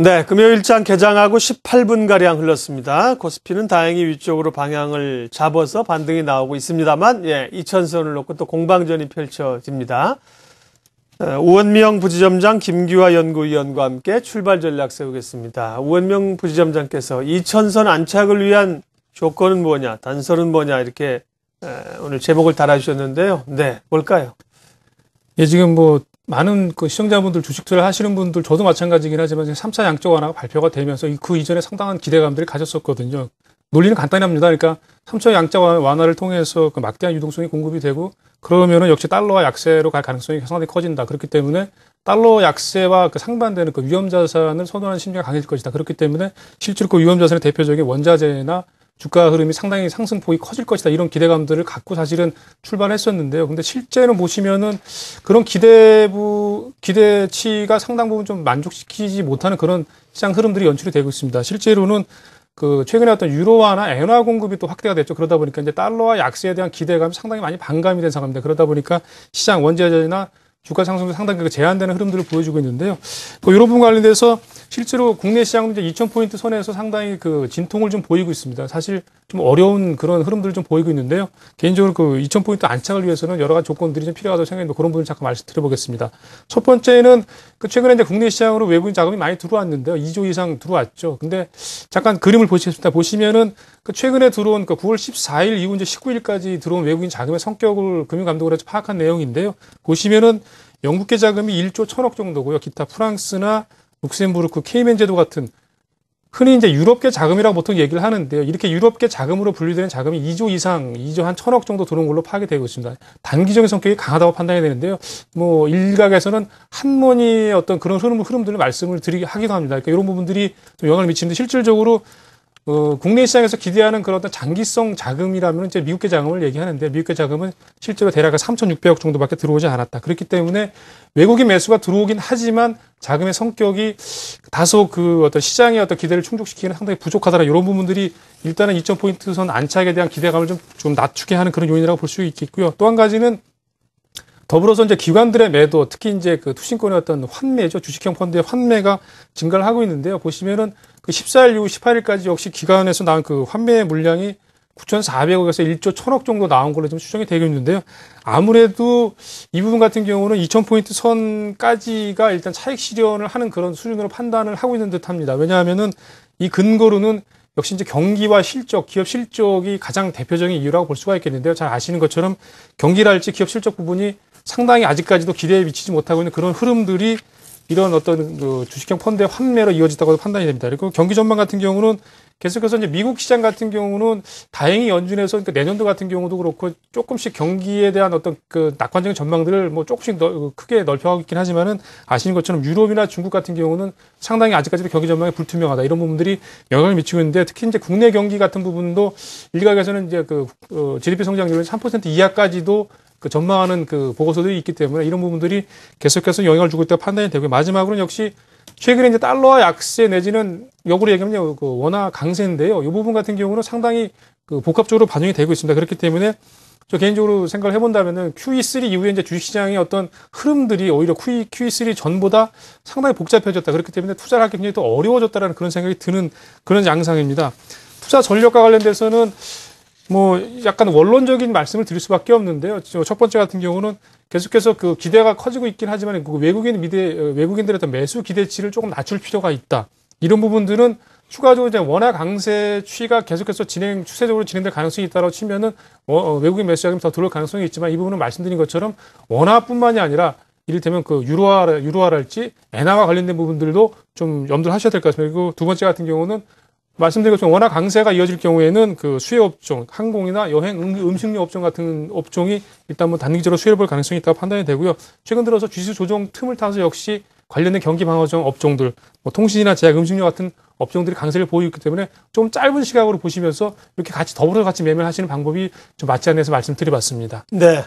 네, 금요일장 개장하고 18분가량 흘렀습니다. 코스피는 다행히 위쪽으로 방향을 잡아서 반등이 나오고 있습니다만, 이천선을 놓고 또 공방전이 펼쳐집니다. 우원명 부지점장 김규화 연구위원과 함께 출발 전략 세우겠습니다. 우원명 부지점장께서 이천선 안착을 위한 조건은 뭐냐, 단서는 뭐냐, 이렇게 오늘 제목을 달아주셨는데요. 네, 뭘까요? 예, 지금 많은 시청자분들, 주식 투자를 하시는 분들, 저도 마찬가지긴 하지만 지금 3차 양적 완화가 발표가 되면서 그 이전에 상당한 기대감들을 가졌었거든요. 논리는 간단합니다. 그러니까 3차 양적 완화를 통해서 막대한 유동성이 공급이 되고, 그러면은 역시 달러와 약세로 갈 가능성이 상당히 커진다. 그렇기 때문에 달러 약세와 상반되는 위험 자산을 선호하는 심리가 강해질 것이다. 그렇기 때문에 실제로 위험 자산의 대표적인 원자재나 주가 흐름이 상당히 상승폭이 커질 것이다. 이런 기대감들을 갖고 사실은 출발했었는데요. 근데 실제로 보시면은 그런 기대치가 상당 부분 좀 만족시키지 못하는 그런 시장 흐름들이 연출이 되고 있습니다. 실제로는 최근에 어떤 유로화나 엔화 공급이 또 확대가 됐죠. 그러다 보니까 이제 달러와 약세에 대한 기대감이 상당히 많이 반감이 된 상황입니다. 그러다 보니까 시장 원자재나 주가 상승도 상당히 제한되는 흐름들을 보여주고 있는데요. 이런 부분 관련돼서 실제로 국내 시장은 이제 2,000포인트 선에서 상당히 진통을 좀 보이고 있습니다. 사실 좀 어려운 그런 흐름들을 좀 보이고 있는데요. 개인적으로 2,000포인트 안착을 위해서는 여러 가지 조건들이 좀 필요하다고 생각합니다. 그런 부분 잠깐 말씀드려보겠습니다. 첫 번째는 최근에 이제 국내 시장으로 외국인 자금이 많이 들어왔는데요. 2조 이상 들어왔죠. 근데 잠깐 그림을 보시겠습니다. 보시면은 최근에 들어온 9월 14일 이후 이제 19일까지 들어온 외국인 자금의 성격을 금융감독을 해서 파악한 내용인데요. 보시면은 영국계 자금이 1조 1,000억 정도고요. 기타 프랑스나 룩셈부르크, 케이맨 제도 같은 흔히 이제 유럽계 자금이라고 보통 얘기를 하는데요. 이렇게 유럽계 자금으로 분류되는 자금이 2조 이상, 2조 한 1,000억 정도 들어온 걸로 파악이 되고 있습니다. 단기적인 성격이 강하다고 판단이 되는데요. 일각에서는 한머니의 어떤 그런 흐름들을 말씀을 하기도 합니다. 그러니까 이런 부분들이 좀 영향을 미치는데 실질적으로 국내 시장에서 기대하는 그런 어떤 장기성 자금이라면 이제 미국계 자금을 얘기하는데 미국계 자금은 실제로 대략 3,600억 정도밖에 들어오지 않았다. 그렇기 때문에 외국인 매수가 들어오긴 하지만 자금의 성격이 다소 어떤 시장의 어떤 기대를 충족시키기는 상당히 부족하다는 이런 부분들이 일단은 2,000포인트 선 안착에 대한 기대감을 좀 낮추게 하는 그런 요인이라고 볼 수 있겠고요. 또 한 가지는 더불어서 이제 기관들의 매도, 특히 이제 투신권의 어떤 환매죠. 주식형 펀드의 환매가 증가를 하고 있는데요. 보시면은 14일 이후 18일까지 역시 기관에서 나온 환매 물량이 9,400억에서 1조 1,000억 정도 나온 걸로 좀 추정이 되고 있는데요. 아무래도 이 부분 같은 경우는 2,000포인트 선까지가 일단 차익 실현을 하는 그런 수준으로 판단을 하고 있는 듯 합니다. 왜냐하면은 이 근거로는 역시 이제 경기와 실적, 기업 실적이 가장 대표적인 이유라고 볼 수가 있겠는데요. 잘 아시는 것처럼 경기랄지 기업 실적 부분이 상당히 아직까지도 기대에 미치지 못하고 있는 그런 흐름들이 이런 어떤 주식형 펀드의 환매로 이어졌다고 판단이 됩니다. 그리고 경기 전망 같은 경우는 계속해서 이제 미국 시장 같은 경우는 다행히 연준에서 내년도 같은 경우도 그렇고 조금씩 경기에 대한 어떤 낙관적인 전망들을 조금씩 크게 넓혀가고 있긴 하지만은 아시는 것처럼 유럽이나 중국 같은 경우는 상당히 아직까지도 경기 전망이 불투명하다. 이런 부분들이 영향을 미치고 있는데 특히 이제 국내 경기 같은 부분도 일각에서는 이제 GDP 성장률이 3% 이하까지도 전망하는 보고서들이 있기 때문에 이런 부분들이 계속해서 영향을 주고 있다고 판단이 되고요. 마지막으로는 역시 최근에 이제 달러와 약세 내지는 역으로 얘기하면 원화 강세인데요. 이 부분 같은 경우는 상당히 복합적으로 반영이 되고 있습니다. 그렇기 때문에 저 개인적으로 생각을 해본다면은 QE3 이후에 이제 주식시장의 어떤 흐름들이 오히려 QE3 전보다 상당히 복잡해졌다. 그렇기 때문에 투자를 하기 굉장히 더 어려워졌다라는 그런 생각이 드는 그런 양상입니다. 투자 전략과 관련돼서는 약간 원론적인 말씀을 드릴 수밖에 없는데요. 첫 번째 같은 경우는 계속해서 기대가 커지고 있긴 하지만 외국인들의 어떤 매수 기대치를 조금 낮출 필요가 있다. 이런 부분들은 추가적으로 이제 원화 강세 추이가 계속해서 추세적으로 진행될 가능성이 있다고 치면은 외국인 매수 자금이 더 들어올 가능성이 있지만 이 부분은 말씀드린 것처럼 원화뿐만이 아니라 이를테면 유로화랄지 엔화와 관련된 부분들도 좀 염두를 하셔야 될 것 같습니다. 그리고 두 번째 같은 경우는 말씀드린 것처럼 워낙 강세가 이어질 경우에는 수혜 업종, 항공이나 여행, 음식료 업종 같은 업종이 일단 단기적으로 수혜를 볼 가능성이 있다고 판단이 되고요. 최근 들어서 지수 조정 틈을 타서 역시 관련된 경기 방어적 업종들, 통신이나 제약, 음식료 같은 업종들이 강세를 보이고 있기 때문에 좀 짧은 시각으로 보시면서 이렇게 더불어 같이 매매를 하시는 방법이 좀 맞지 않나 해서 말씀드려봤습니다. 네.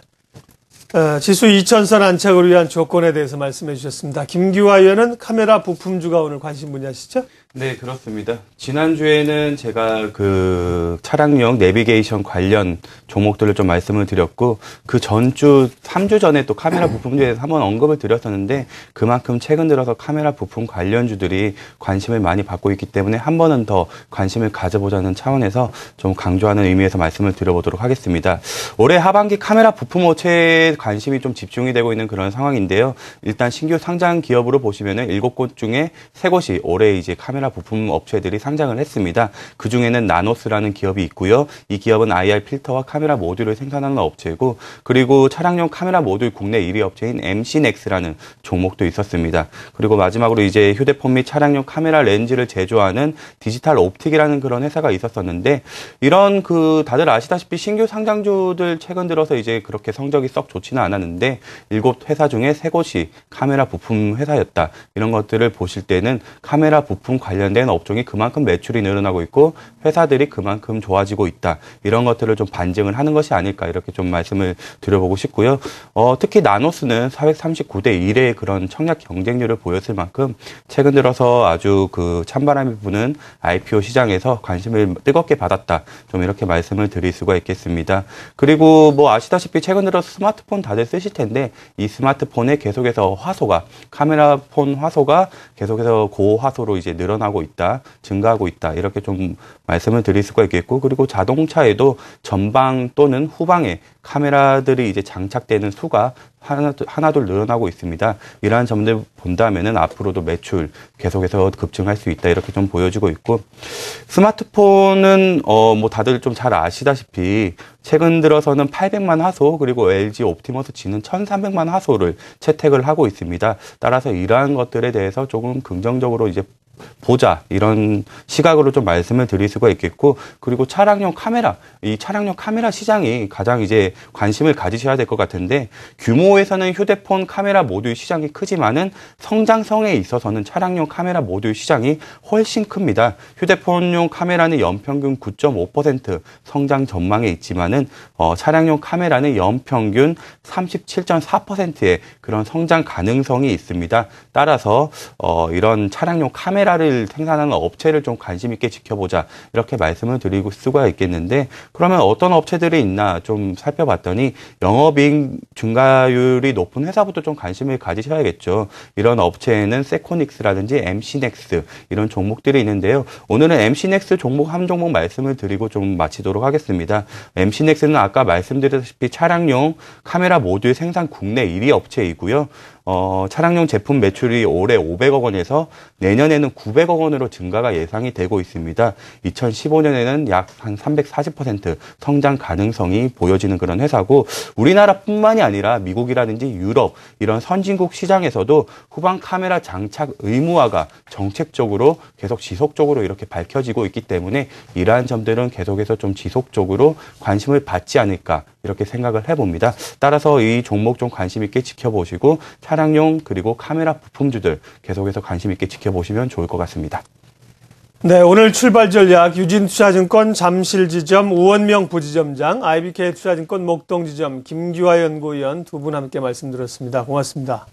지수 2000선 안착을 위한 조건에 대해서 말씀해 주셨습니다. 김규화 의원은 카메라 부품주가 오늘 관심 분야시죠? 네, 그렇습니다. 지난주에는 제가 그 차량용 내비게이션 관련 종목들을 좀 말씀을 드렸고, 그 전주, 3주 전에 또 카메라 부품주에서 한번 언급을 드렸었는데, 그만큼 최근 들어서 카메라 부품 관련주들이 관심을 많이 받고 있기 때문에 한 번은 더 관심을 가져보자는 차원에서 좀 강조하는 의미에서 말씀을 드려보도록 하겠습니다. 올해 하반기 카메라 부품 업체에 관심이 좀 집중이 되고 있는 그런 상황인데요. 일단 신규 상장 기업으로 보시면은 7곳 중에 3곳이 올해 이제 카메라 부품 업체들이 상장을 했습니다. 그 중에는 나노스라는 기업이 있고요. 이 기업은 IR 필터와 카메라 모듈을 생산하는 업체고, 그리고 차량용 카메라 모듈 국내 1위 업체인 MC넥스라는 종목도 있었습니다. 그리고 마지막으로 이제 휴대폰 및 차량용 카메라 렌즈를 제조하는 디지털 옵틱이라는 그런 회사가 있었었는데, 이런 다들 아시다시피 신규 상장주들 최근 들어서 이제 그렇게 성적이 썩 좋지는 않았는데, 7회사 중에 3곳이 카메라 부품 회사였다. 이런 것들을 보실 때는 카메라 부품 관련된 업종이 그만큼 매출이 늘어나고 있고 회사들이 그만큼 좋아지고 있다. 이런 것들을 좀 반증을 하는 것이 아닐까, 이렇게 좀 말씀을 드려보고 싶고요. 특히 나노스는 439대 1의 그런 청약 경쟁률을 보였을 만큼 최근 들어서 아주 찬바람이 부는 IPO 시장에서 관심을 뜨겁게 받았다. 좀 이렇게 말씀을 드릴 수가 있겠습니다. 그리고 뭐 아시다시피 최근 들어서 스마트폰 다들 쓰실 텐데, 이 스마트폰에 계속해서 카메라폰 화소가 계속해서 고화소로 이제 늘어나고 있다, 증가하고 있다, 이렇게 좀 말씀을 드릴 수가 있겠고, 그리고 자동차에도 전방 또는 후방에 카메라들이 이제 장착되는 수가 하나둘 늘어나고 있습니다. 이러한 점들 본다면은 앞으로도 매출 계속해서 급증할 수 있다, 이렇게 좀 보여지고 있고, 스마트폰은 뭐 다들 좀 잘 아시다시피 최근 들어서는 800만 화소, 그리고 LG 옵티머스 G는 1300만 화소를 채택을 하고 있습니다. 따라서 이러한 것들에 대해서 조금 긍정적으로 이제 보자, 이런 시각으로 좀 말씀을 드릴 수가 있겠고, 그리고 이 차량용 카메라 시장이 가장 이제 관심을 가지셔야 될 것 같은데, 규모에서는 휴대폰 카메라 모듈 시장이 크지만은 성장성에 있어서는 차량용 카메라 모듈 시장이 훨씬 큽니다. 휴대폰용 카메라는 연평균 9.5% 성장 전망에 있지만은 차량용 카메라는 연평균 37.4%의 그런 성장 가능성이 있습니다. 따라서 이런 차량용 카메라를 생산하는 업체를 좀 관심 있게 지켜보자, 이렇게 말씀을 드릴 수가 있겠는데, 그러면 어떤 업체들이 있나 좀 살펴봤더니 영업이익 증가율이 높은 회사부터 좀 관심을 가지셔야겠죠. 이런 업체에는 세코닉스라든지 MC넥스, 이런 종목들이 있는데요. 오늘은 MC넥스 종목 한 종목 말씀을 드리고 좀 마치도록 하겠습니다. MC넥스는 아까 말씀드렸다시피 차량용 카메라 모듈 생산 국내 1위 업체이고요. 차량용 제품 매출이 올해 500억 원에서 내년에는 900억 원으로 증가가 예상이 되고 있습니다. 2015년에는 약 한 340% 성장 가능성이 보여지는 그런 회사고, 우리나라뿐만이 아니라 미국이라든지 유럽, 이런 선진국 시장에서도 후방 카메라 장착 의무화가 정책적으로 계속 지속적으로 이렇게 밝혀지고 있기 때문에 이러한 점들은 계속해서 좀 지속적으로 관심을 받지 않을까, 이렇게 생각을 해봅니다. 따라서 이 종목 좀 관심 있게 지켜보시고, 차량용 그리고 카메라 부품주들 계속해서 관심 있게 지켜보시면 좋을 것 같습니다. 네, 오늘 출발 전략 유진투자증권 잠실지점 우원명 부지점장, IBK투자증권 목동지점 김규화 연구위원 두 분 함께 말씀드렸습니다. 고맙습니다.